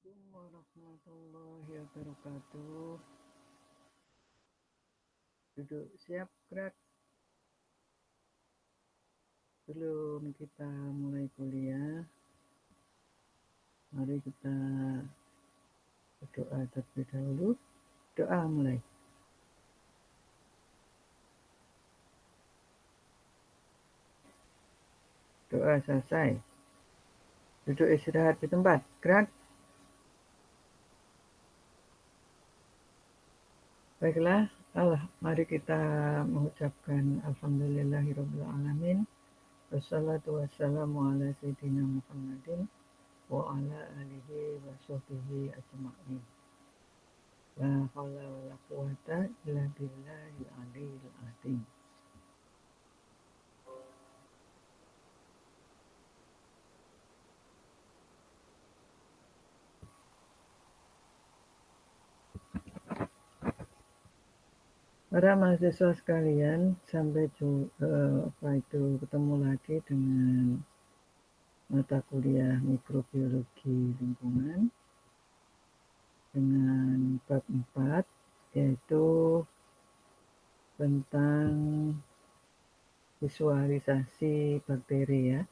Assalamualaikum warahmatullahi wabarakatuh. Duduk siap, gerak. Sebelum kita mulai kuliah, mari kita berdoa terlebih dahulu. Doa mulai. Doa selesai. Duduk istirahat di tempat. Gerak. Baiklah, mari kita mengucapkan Alhamdulillahirabbil alamin. Wassalatu wassalamu ala sayyidina Muhammadin wa ala alihi wa sahbihi ajma'in. La haula wala quwata illa billahil aliyil azim. Para mahasiswa sekalian, sampai ketemu lagi dengan mata kuliah mikrobiologi lingkungan dengan bab 4, yaitu tentang visualisasi bakteri ya.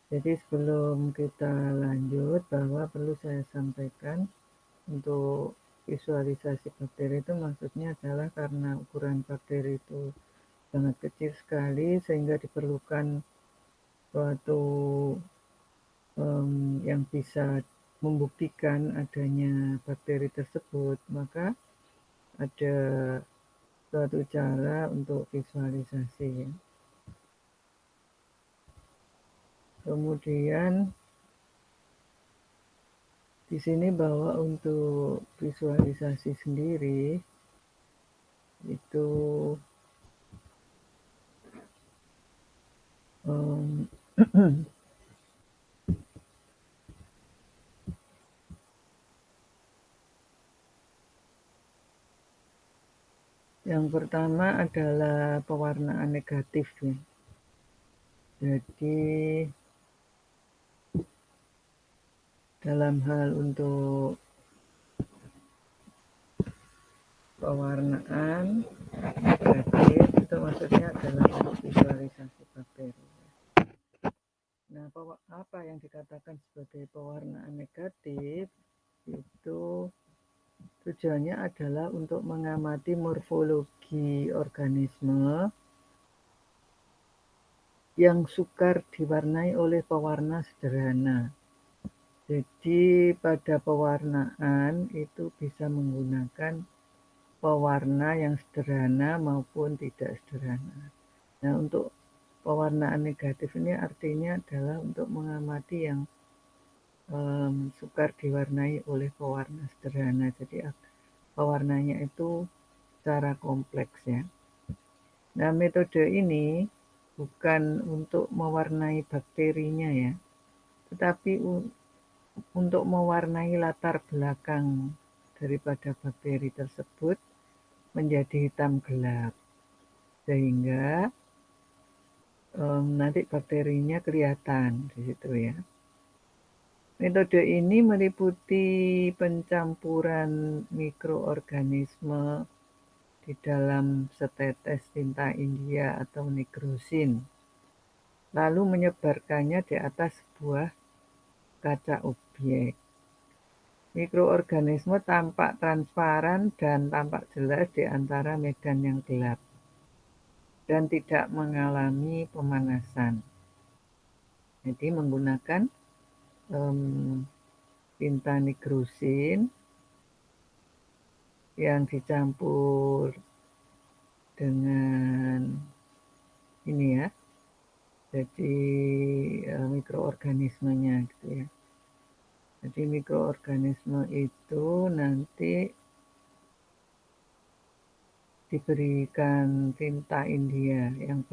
Jadi sebelum kita lanjut, bahwa perlu saya sampaikan untuk visualisasi bakteri itu maksudnya adalah karena ukuran bakteri itu sangat kecil sekali sehingga diperlukan suatu yang bisa membuktikan adanya bakteri tersebut, maka ada suatu cara untuk visualisasi ya. Kemudian di sini bahwa untuk visualisasi sendiri itu yang pertama adalah pewarnaan negatif ya. Jadi dalam hal untuk pewarnaan negatif itu maksudnya adalah untuk visualisasi bakteri. Nah, apa yang dikatakan sebagai pewarnaan negatif itu tujuannya adalah untuk mengamati morfologi organisme yang sukar diwarnai oleh pewarna sederhana. Jadi pada pewarnaan itu bisa menggunakan pewarna yang sederhana maupun tidak sederhana. Nah, untuk pewarnaan negatif ini artinya adalah untuk mengamati yang sukar diwarnai oleh pewarna sederhana. Jadi pewarnanya itu secara kompleks ya. Nah, metode ini bukan untuk mewarnai bakterinya ya, tetapi untuk mewarnai latar belakang daripada bakteri tersebut menjadi hitam gelap, sehingga nanti bakterinya kelihatan di situ ya. Metode ini meliputi pencampuran mikroorganisme di dalam setetes tinta India atau nigrosin, lalu menyebarkannya di atas sebuah kaca objek. Mikroorganisme tampak transparan dan tampak jelas di antara medan yang gelap dan tidak mengalami pemanasan. Jadi menggunakan tinta nigrosin yang dicampur dengan ini ya, jadi mikroorganismenya gitu ya. Jadi mikroorganisme itu nanti diberikan tinta India yang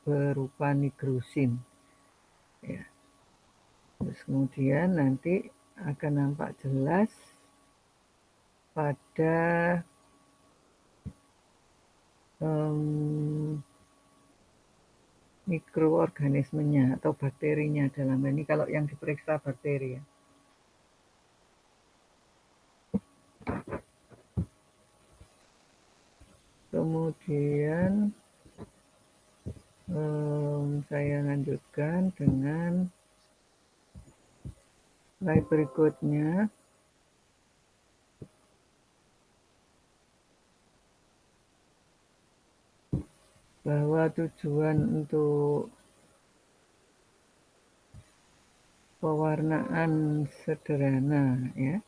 berupa nigrosin ya. Terus kemudian nanti akan nampak jelas pada mikroorganismenya atau bakterinya dalam ini kalau yang diperiksa bakteri ya. kemudian saya lanjutkan dengan slide berikutnya. Bahwa tujuan untuk pewarnaan sederhana ya.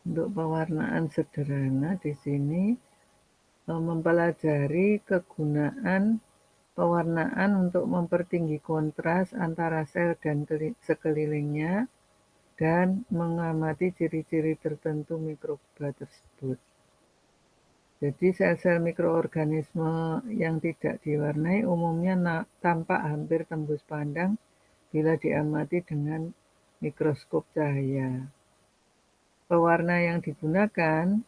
Untuk pewarnaan sederhana di sini mempelajari kegunaan pewarnaan untuk mempertinggi kontras antara sel dan sekelilingnya dan mengamati ciri-ciri tertentu mikroba tersebut. Jadi sel-sel mikroorganisme yang tidak diwarnai umumnya tampak hampir tembus pandang bila diamati dengan mikroskop cahaya. Pewarna yang digunakan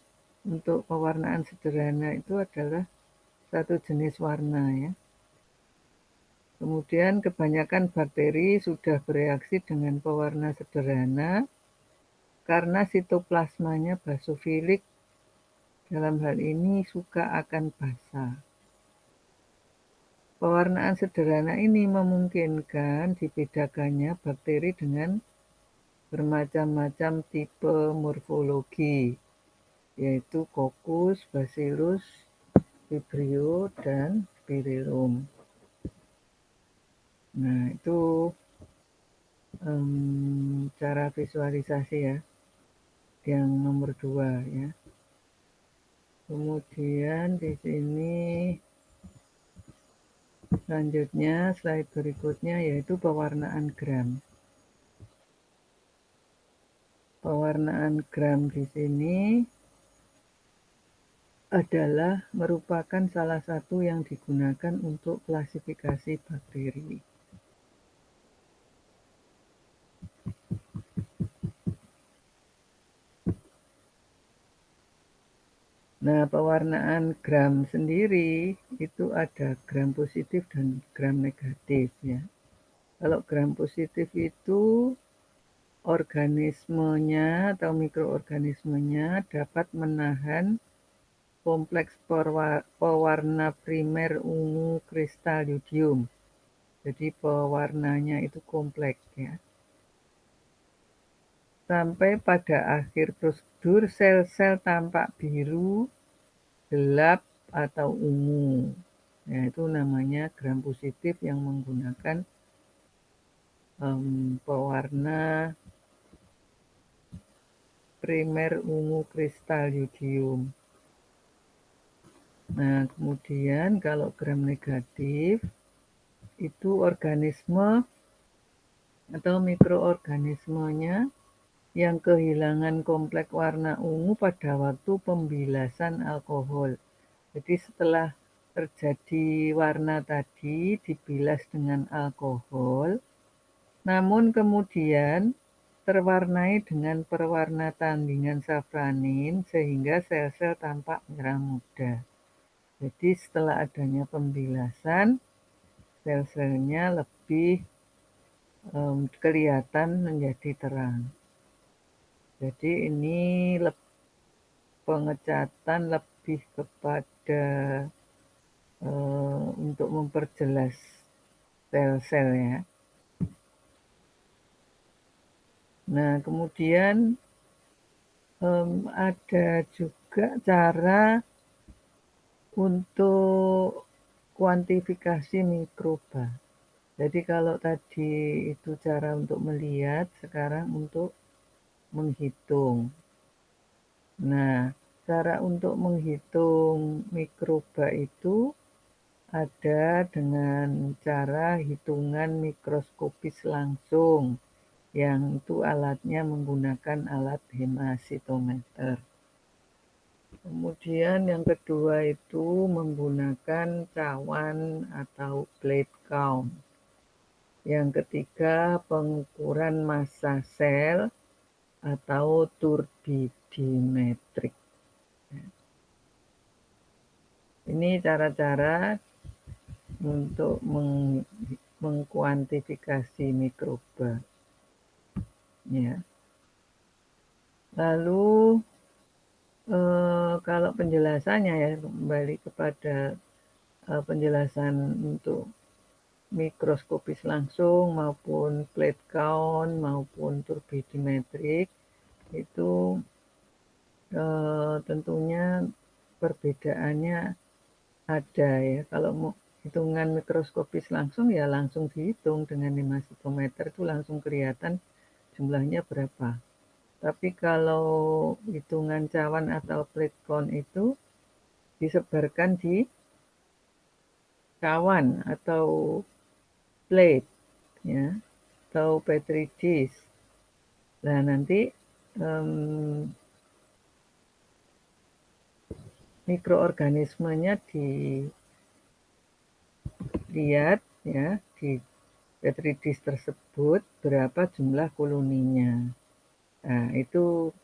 untuk pewarnaan sederhana itu adalah satu jenis warna ya. Kemudian kebanyakan bakteri sudah bereaksi dengan pewarna sederhana karena sitoplasmanya basofilik, dalam hal ini suka akan basa. Pewarnaan sederhana ini memungkinkan dibedakannya bakteri dengan bermacam-macam tipe morfologi, yaitu Coccus, Bacillus, Vibrio, dan Spirillum. Nah, itu cara visualisasi ya, yang nomor 2 ya. Kemudian di sini selanjutnya slide berikutnya yaitu pewarnaan gram. Pewarnaan gram di sini adalah merupakan salah satu yang digunakan untuk klasifikasi bakteri. Nah, pewarnaan gram sendiri itu ada gram positif dan gram negatif ya. Kalau gram positif itu organismenya atau mikroorganismenya dapat menahan kompleks pewarna primer ungu kristal yodium. Jadi pewarnanya itu kompleks ya. Sampai pada akhir prosedur sel-sel tampak biru, gelap, atau ungu. Ya, itu namanya gram positif yang menggunakan pewarna primer ungu kristal yodium. Nah, kemudian kalau gram negatif itu organisme atau mikroorganismenya yang kehilangan kompleks warna ungu pada waktu pembilasan alkohol. Jadi setelah terjadi warna tadi dibilas dengan alkohol, namun kemudian terwarnai dengan perwarna tandingan safranin sehingga sel-sel tampak merah muda. Jadi setelah adanya pembilasan, sel-selnya lebih kelihatan menjadi terang. Jadi ini pengecatan lebih kepada untuk memperjelas sel-sel ya. Nah, kemudian ada juga cara untuk kuantifikasi mikroba. Jadi kalau tadi itu cara untuk melihat, sekarang untuk menghitung. Nah, cara untuk menghitung mikroba itu ada dengan cara hitungan mikroskopis langsung, yang itu alatnya menggunakan alat hemasitometer. Kemudian yang kedua itu menggunakan cawan atau plate count. Yang ketiga pengukuran massa sel atau turbidimetrik. Ini cara-cara untuk mengkuantifikasi mikroba. Ya. Lalu kalau penjelasannya ya, kembali kepada penjelasan untuk mikroskopis langsung maupun plate count maupun turbidimetrik itu tentunya perbedaannya ada ya. Kalau mau hitungan mikroskopis langsung ya langsung dihitung dengan 5 sitometer itu langsung kelihatan jumlahnya berapa. Tapi kalau hitungan cawan atau plate count itu disebarkan di cawan atau plate ya atau petri dish. Nah nanti mikroorganismenya dilihat ya di petri dish tersebut berapa jumlah koloninya. Nah itu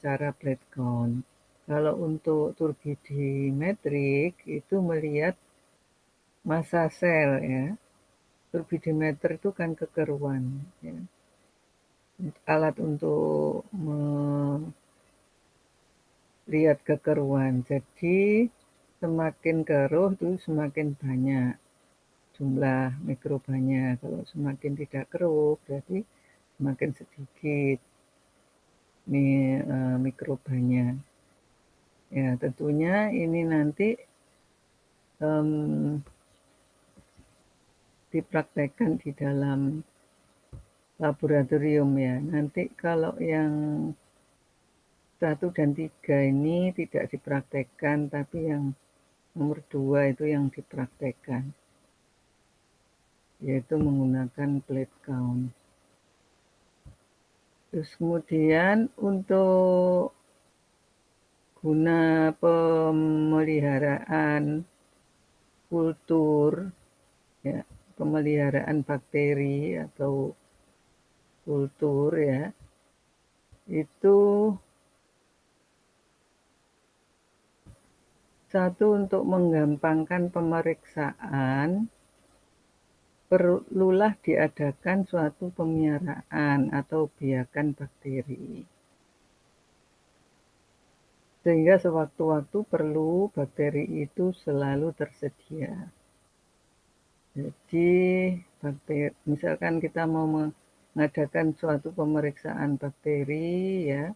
cara plate count. Kalau untuk turbidimetrik itu melihat massa sel ya. Turbidimeter itu kan kekeruan ya. Alat untuk melihat kekeruan. Jadi semakin keruh itu semakin banyak jumlah mikrobanya. Kalau semakin tidak keruh berarti semakin sedikit mikrobanya. Ya tentunya ini nanti dipraktekkan di dalam laboratorium ya. Nanti kalau yang 1 dan 3 ini tidak dipraktekkan, tapi yang nomor 2 itu yang dipraktekkan, yaitu menggunakan plate count. Terus kemudian untuk guna pemeliharaan kultur, ya, pemeliharaan bakteri atau kultur ya, itu satu untuk menggampangkan pemeriksaan, perlulah diadakan suatu pemeliharaan atau biakan bakteri. Sehingga sewaktu-waktu perlu bakteri itu selalu tersedia. Jadi misalkan kita mau mengadakan suatu pemeriksaan bakteri ya,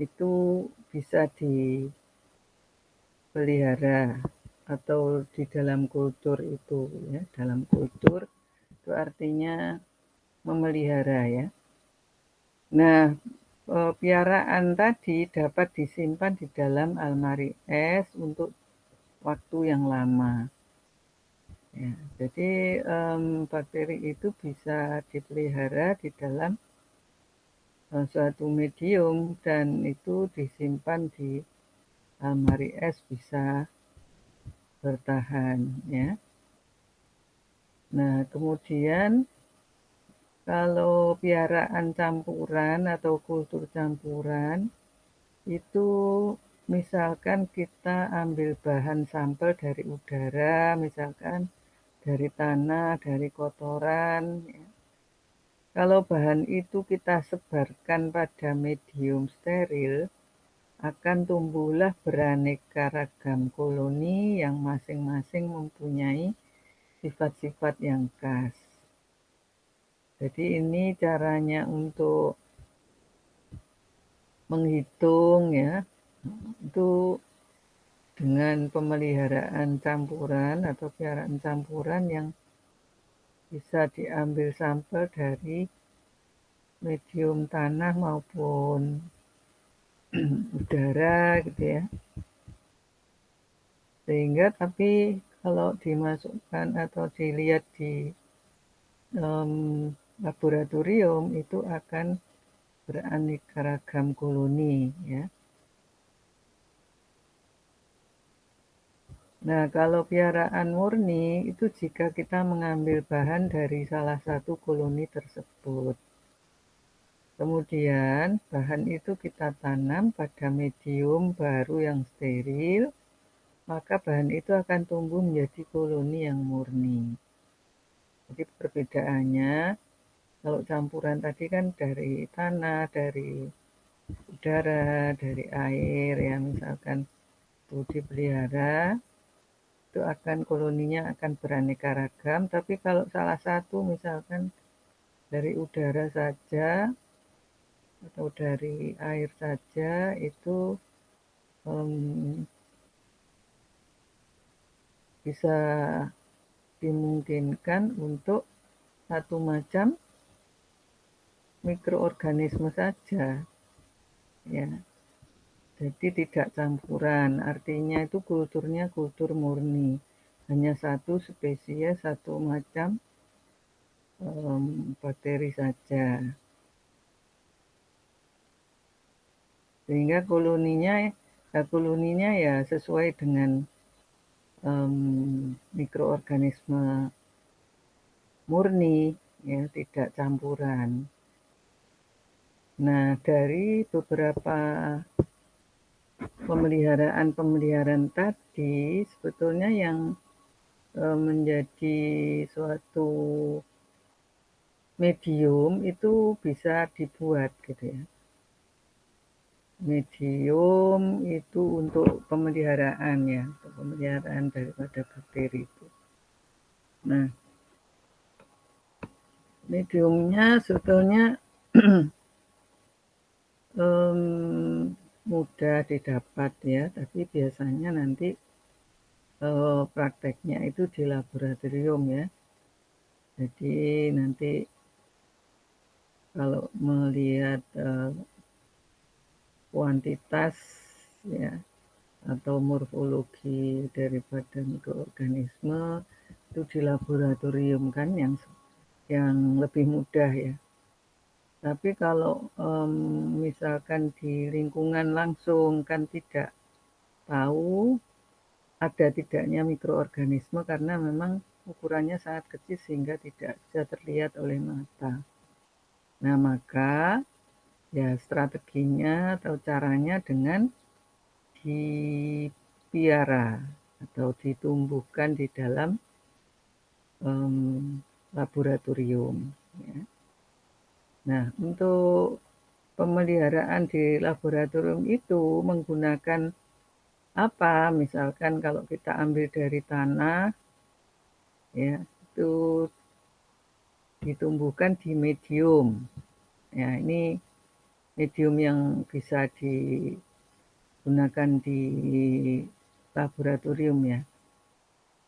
itu bisa dipelihara atau di dalam kultur itu ya, dalam kultur itu artinya memelihara ya. Nah, piaraan tadi dapat disimpan di dalam almari es untuk waktu yang lama. Ya, jadi bakteri itu bisa dipelihara di dalam suatu medium dan itu disimpan di almari es bisa bertahan ya. Nah, kemudian kalau piaraan campuran atau kultur campuran itu misalkan kita ambil bahan sampel dari udara, misalkan dari tanah, dari kotoran. Ya. Kalau bahan itu kita sebarkan pada medium steril, akan tumbuhlah beraneka ragam koloni yang masing-masing mempunyai sifat-sifat yang khas. Jadi ini caranya untuk menghitung ya, itu dengan pemeliharaan campuran atau piaraan campuran yang bisa diambil sampel dari medium tanah maupun udara gitu ya. Sehingga tapi kalau dimasukkan atau dilihat di laboratorium itu akan beraneka ragam koloni ya. Nah, kalau piaraan murni itu jika kita mengambil bahan dari salah satu koloni tersebut. Kemudian bahan itu kita tanam pada medium baru yang steril, maka bahan itu akan tumbuh menjadi koloni yang murni. Jadi perbedaannya Kalau campuran tadi kan dari tanah, dari udara, dari air, ya misalkan itu dipelihara, itu akan koloninya akan beraneka ragam. Tapi kalau salah satu misalkan dari udara saja atau dari air saja itu bisa dimungkinkan untuk satu macam mikroorganisme saja, ya. Jadi tidak campuran, artinya itu kulturnya kultur murni, hanya satu spesies, satu macam bakteri saja. Sehingga koloninya ya sesuai dengan mikroorganisme murni, ya tidak campuran. Nah, dari beberapa pemeliharaan tadi, sebetulnya yang menjadi suatu medium itu bisa dibuat gitu ya. Medium itu untuk pemeliharaan ya, untuk pemeliharaan daripada bakteri itu. Nah, mediumnya sebetulnya mudah didapat ya, tapi biasanya nanti prakteknya itu di laboratorium ya. Jadi nanti kalau melihat kuantitas ya atau morfologi daripada mikroorganisme itu di laboratorium kan yang lebih mudah ya. Tapi kalau misalkan di lingkungan langsung kan tidak tahu ada tidaknya mikroorganisme karena memang ukurannya sangat kecil sehingga tidak bisa terlihat oleh mata. Nah, maka ya strateginya atau caranya dengan dipiara atau ditumbuhkan di dalam laboratorium. Ya. Nah, untuk pemeliharaan di laboratorium itu menggunakan apa? Misalkan kalau kita ambil dari tanah, ya itu ditumbuhkan di medium. Ya, ini medium yang bisa digunakan di laboratorium ya.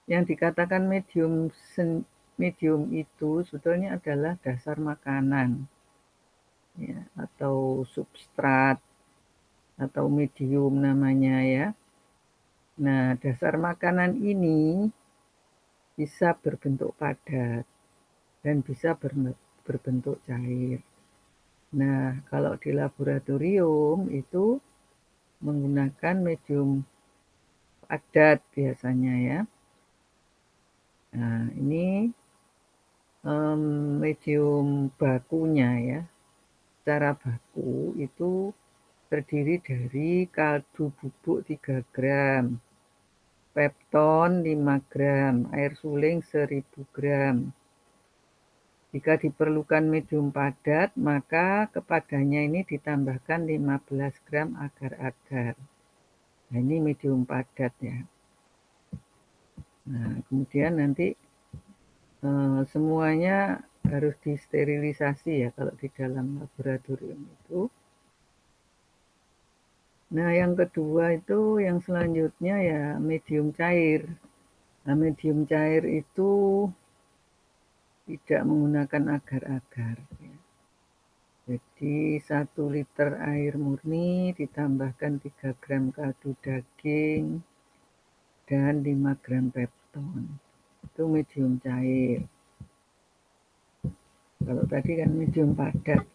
Yang dikatakan medium itu sebetulnya adalah dasar makanan ya, atau substrat atau medium namanya ya. Nah, dasar makanan ini bisa berbentuk padat dan bisa berbentuk cair. Nah, kalau di laboratorium itu menggunakan medium padat biasanya ya. Nah, ini medium bakunya ya. Secara baku itu terdiri dari kaldu bubuk 3 gram, pepton 5 gram, air suling 1000 gram. Jika diperlukan medium padat, maka kepadanya ini ditambahkan 15 gram agar-agar. Nah, ini medium padat ya. Nah, kemudian nanti semuanya harus disterilisasi ya kalau di dalam laboratorium itu. Nah, yang kedua itu yang selanjutnya ya medium cair. Nah, medium cair itu tidak menggunakan agar-agar. Ya. Jadi 1 liter air murni ditambahkan 3 gram kaldu daging dan 5 gram pepton. Itu medium cair. Kalau tadi kan medium padat.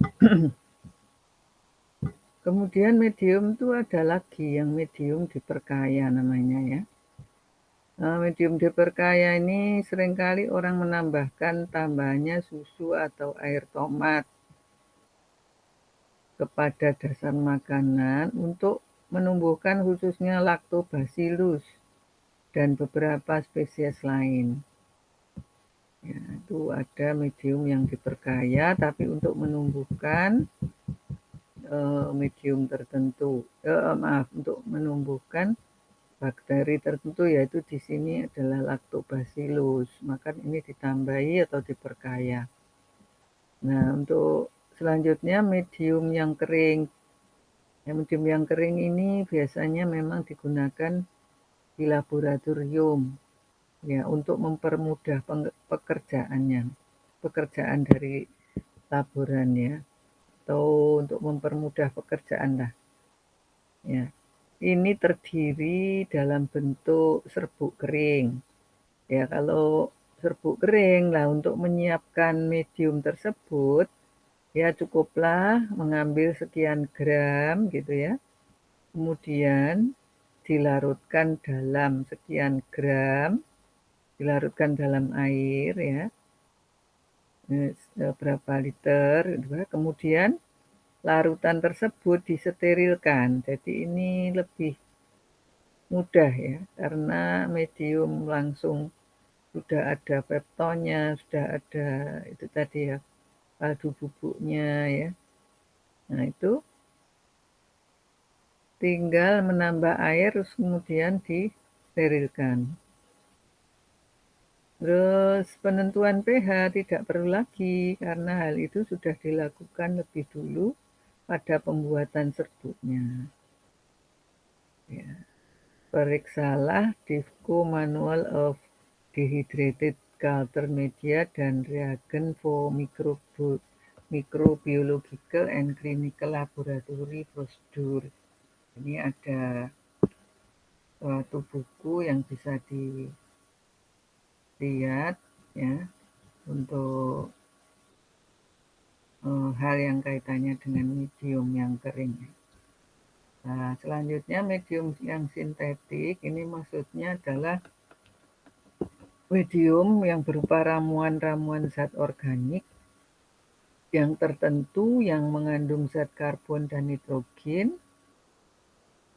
Kemudian medium itu ada lagi yang medium diperkaya namanya ya. Medium diperkaya ini seringkali orang menambahkan tambahannya susu atau air tomat kepada dasar makanan untuk menumbuhkan khususnya lactobacillus dan beberapa spesies lain. Ya, itu itu ada medium yang diperkaya, tapi untuk menumbuhkan medium tertentu, untuk menumbuhkan bakteri tertentu, yaitu di sini adalah Lactobacillus. Maka ini ditambahi atau diperkaya. Nah, untuk selanjutnya medium yang kering. Medium yang kering ini biasanya memang digunakan di laboratorium, ya, untuk mempermudah pekerjaan dari laboran, ya, atau untuk mempermudah pekerjaan lah. Ya, ini terdiri dalam bentuk serbuk kering. Ya, kalau serbuk kering lah untuk menyiapkan medium tersebut, ya cukuplah mengambil sekian gram gitu ya. Kemudian dilarutkan dalam sekian gram, dilarutkan dalam air ya, berapa liter, kemudian larutan tersebut disterilkan. Jadi ini lebih mudah ya, karena medium langsung sudah ada peptonnya, sudah ada itu tadi ya, kaldu bubuknya ya. Nah itu tinggal menambah air terus kemudian disterilkan. Terus penentuan pH tidak perlu lagi karena hal itu sudah dilakukan lebih dulu pada pembuatan serbuknya. Ya. Periksalah Divco Manual of Dehydrated Culture Media dan Reagent for Microbiological and Clinical Laboratory Procedure. Ini ada suatu buku yang bisa dilihat ya untuk hal yang kaitannya dengan medium yang kering. Nah, selanjutnya medium yang sintetik ini maksudnya adalah medium yang berupa ramuan-ramuan zat organik yang tertentu yang mengandung zat karbon dan nitrogen.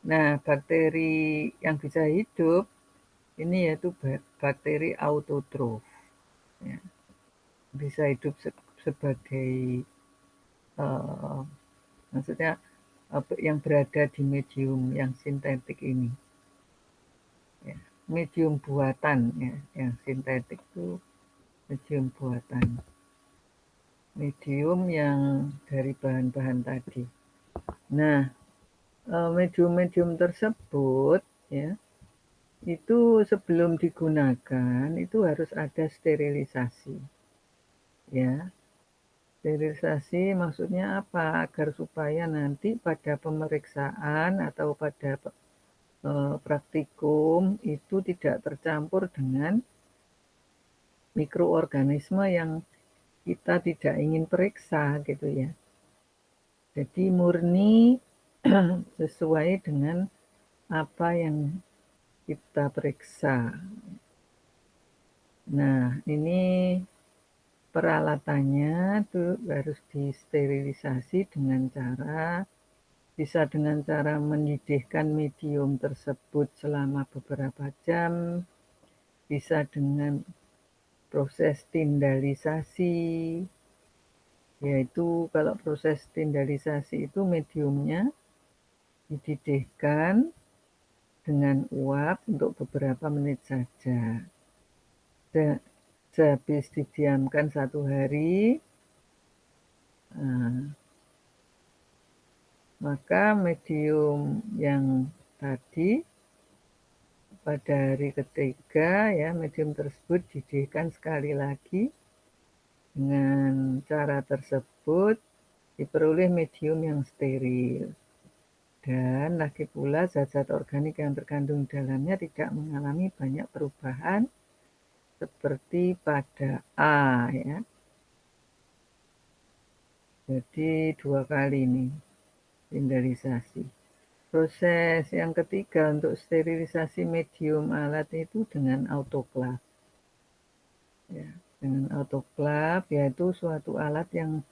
Nah, bakteri yang bisa hidup ini yaitu bakteri autotrof. Ya. Bisa hidup sebagai maksudnya yang berada di medium yang sintetik ini. Ya. Medium buatan ya, yang sintetik itu medium buatan. Medium yang dari bahan-bahan tadi. Nah, medium-medium tersebut ya, itu sebelum digunakan itu harus ada sterilisasi. Ya. Sterilisasi maksudnya apa? Agar supaya nanti pada pemeriksaan atau pada praktikum itu tidak tercampur dengan mikroorganisme yang kita tidak ingin periksa gitu ya. Jadi murni sesuai dengan apa yang kita periksa. Nah, ini peralatannya tuh harus disterilisasi dengan cara mendidihkan medium tersebut selama beberapa jam, bisa dengan proses tindalisasi, yaitu kalau proses tindalisasi itu mediumnya dididihkan dengan uap untuk beberapa menit saja. Sehabis didiamkan 1 hari, maka medium yang tadi pada hari ketiga ya, medium tersebut dididihkan sekali lagi. Dengan cara tersebut diperoleh medium yang steril. Dan lagi pula zat-zat organik yang terkandung di dalamnya tidak mengalami banyak perubahan seperti pada A ya. Jadi 2 kali nih sterilisasi. Proses yang ketiga untuk sterilisasi medium alat itu dengan autoklaf. Ya, dengan autoklaf yaitu suatu alat yang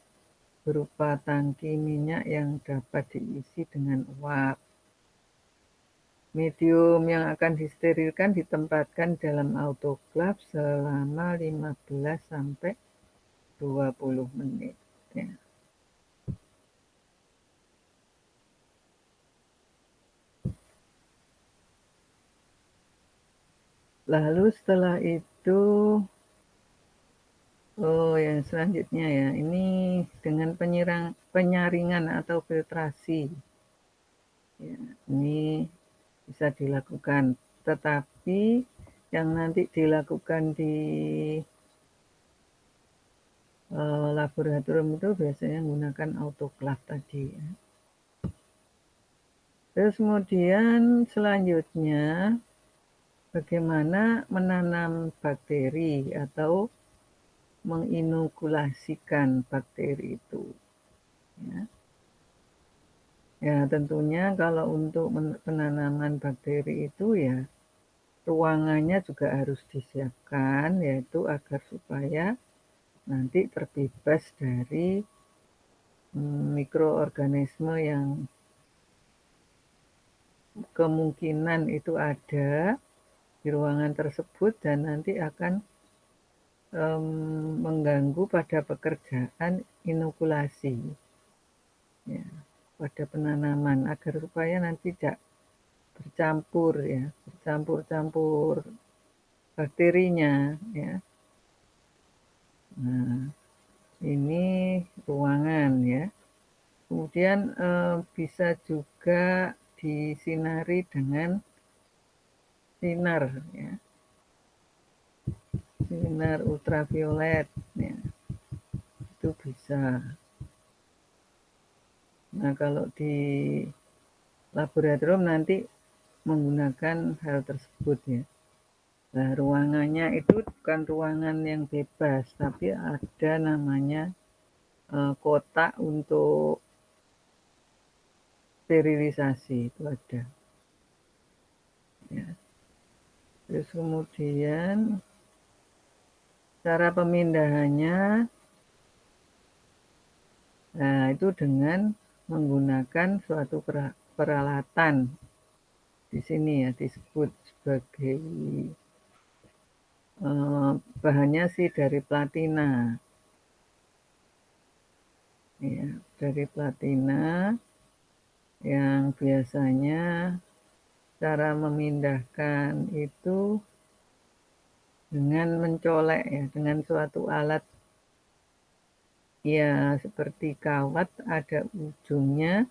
berupa tangki minyak yang dapat diisi dengan uap. Medium yang akan disterilkan ditempatkan dalam autoklaf selama 15 sampai 20 menit ya. Lalu setelah itu yang selanjutnya ya, ini dengan penyaringan atau filtrasi. Ya, ini bisa dilakukan, tetapi yang nanti dilakukan di laboratorium itu biasanya menggunakan autoklaf tadi ya. Terus kemudian selanjutnya bagaimana menanam bakteri atau menginokulasikan bakteri itu ya. Ya tentunya kalau untuk penanaman bakteri itu ya ruangannya juga harus disiapkan, yaitu agar supaya nanti terbebas dari mikroorganisme yang kemungkinan itu ada di ruangan tersebut dan nanti akan mengganggu pada pekerjaan inokulasi ya, pada penanaman agar supaya nanti tidak bercampur bakterinya ya. Nah, ini ruangan ya. Kemudian bisa juga disinari dengan sinar ya. Sinar ultraviolet ya. Itu bisa. Nah, kalau di laboratorium nanti menggunakan hal tersebut ya. Nah, ruangannya itu bukan ruangan yang bebas, tapi ada namanya kotak untuk sterilisasi itu ada. Ya. Terus kemudian cara pemindahannya, nah itu dengan menggunakan suatu peralatan. Di sini ya disebut sebagai bahannya sih dari platina. Ya, dari platina yang biasanya cara memindahkan itu dengan mencolek ya, dengan suatu alat ya seperti kawat ada ujungnya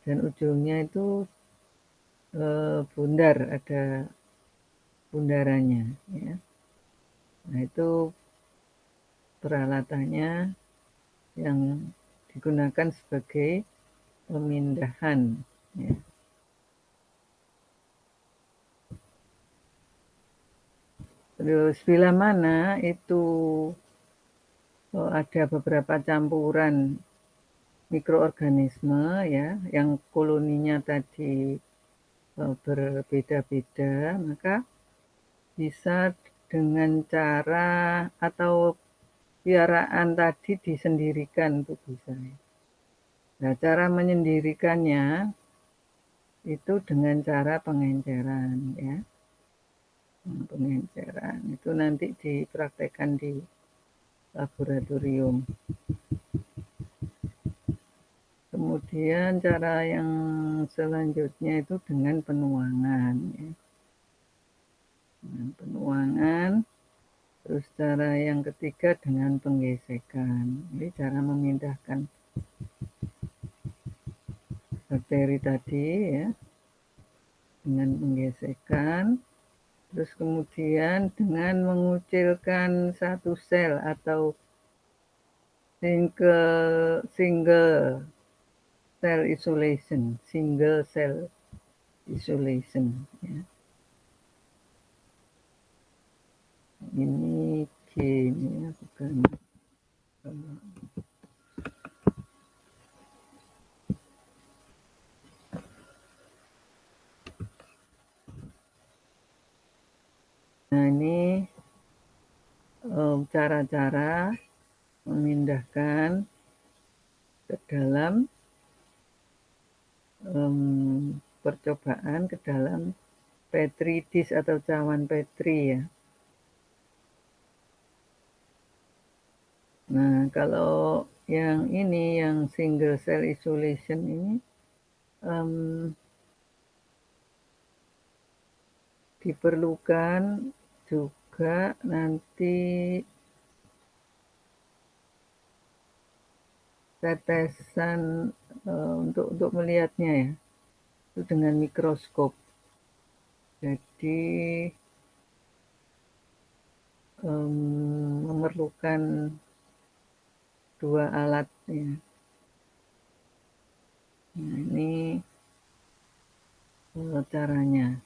dan ujungnya itu bundar, ada bundarannya ya. Nah, itu peralatannya yang digunakan sebagai pemindahan ya. Terus bila mana itu ada beberapa campuran mikroorganisme ya yang koloninya tadi berbeda-beda, maka bisa dengan cara atau piaraan tadi disendirikan itu bisa. Nah, cara menyendirikannya itu dengan cara pengenceran ya. Pengenceran itu nanti dipraktekkan di laboratorium. Kemudian cara yang selanjutnya itu dengan penuangan ya. Dengan penuangan. Terus cara yang ketiga dengan penggesekan. Ini cara memindahkan bakteri tadi ya. Dengan penggesekan. Terus kemudian dengan mengucilkan satu sel atau single cell isolation ya. Ini gini ya, bukan nah ini cara-cara memindahkan ke dalam percobaan ke dalam petri dish atau cawan petri ya. Nah, kalau yang ini, yang single cell isolation ini, diperlukan juga nanti tetesan untuk melihatnya ya, itu dengan mikroskop. Jadi memerlukan 2 alat ya. Nah, ini caranya.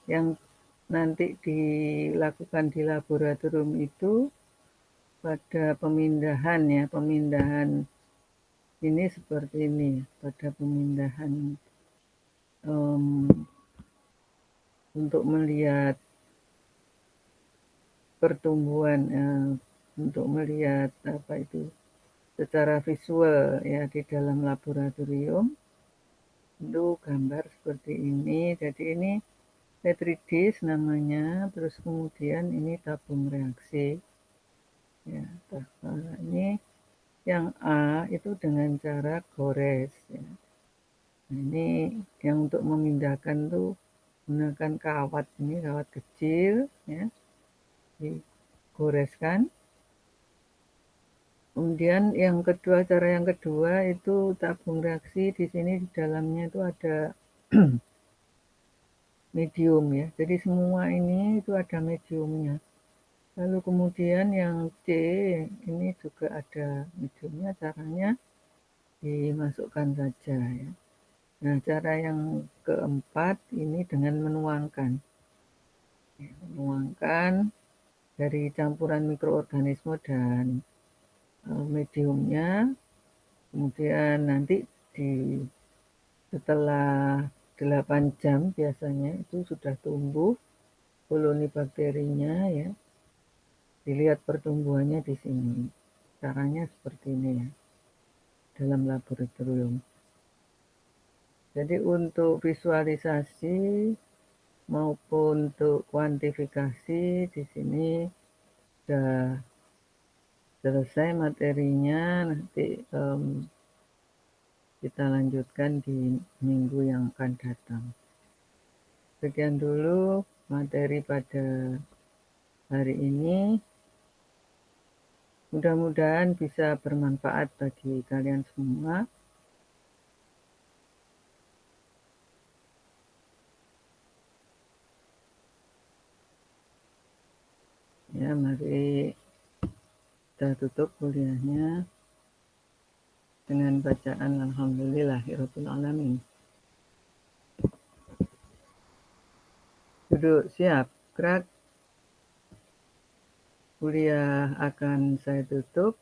Yang nanti dilakukan di laboratorium itu pada pemindahan ya, pemindahan ini seperti ini, pada pemindahan untuk melihat pertumbuhan, untuk melihat apa itu, secara visual ya di dalam laboratorium, itu gambar seperti ini. Jadi ini petri dish namanya, terus kemudian ini tabung reaksi. Ya, ini yang A itu dengan cara gores ya. Nah, ini yang untuk memindahkan tuh gunakan kawat, ini kawat kecil ya, digoreskan. Kemudian yang kedua, cara yang kedua itu tabung reaksi. Di sini di dalamnya itu ada medium ya. Jadi semua ini itu ada mediumnya. Lalu kemudian yang C ini juga ada mediumnya, caranya dimasukkan saja ya. Nah, cara yang keempat ini dengan menuangkan. Ya, menuangkan dari campuran mikroorganisme dan mediumnya, kemudian nanti setelah 8 jam biasanya itu sudah tumbuh koloni bakterinya ya. Dilihat pertumbuhannya di sini. Caranya seperti ini ya, dalam laboratorium. Jadi untuk visualisasi maupun untuk kuantifikasi di sini sudah selesai materinya. Nanti kita lanjutkan di minggu yang akan datang. Sekian dulu materi pada hari ini. Mudah-mudahan bisa bermanfaat bagi kalian semua. Ya, mari kita tutup kuliahnya dengan bacaan Alhamdulillahirabbil alamin. Duduk siap, gerak. Kuliah akan saya tutup.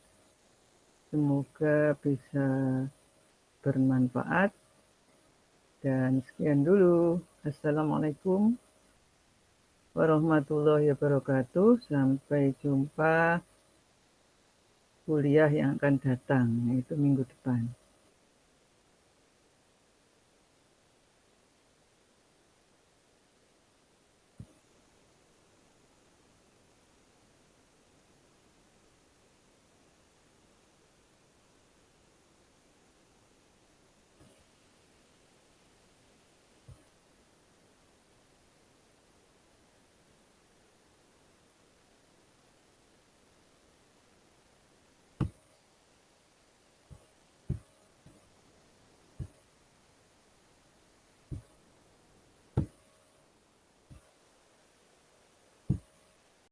Semoga bisa bermanfaat. Dan sekian dulu. Assalamualaikum warahmatullahi wabarakatuh. Sampai jumpa kuliah yang akan datang, yaitu minggu depan.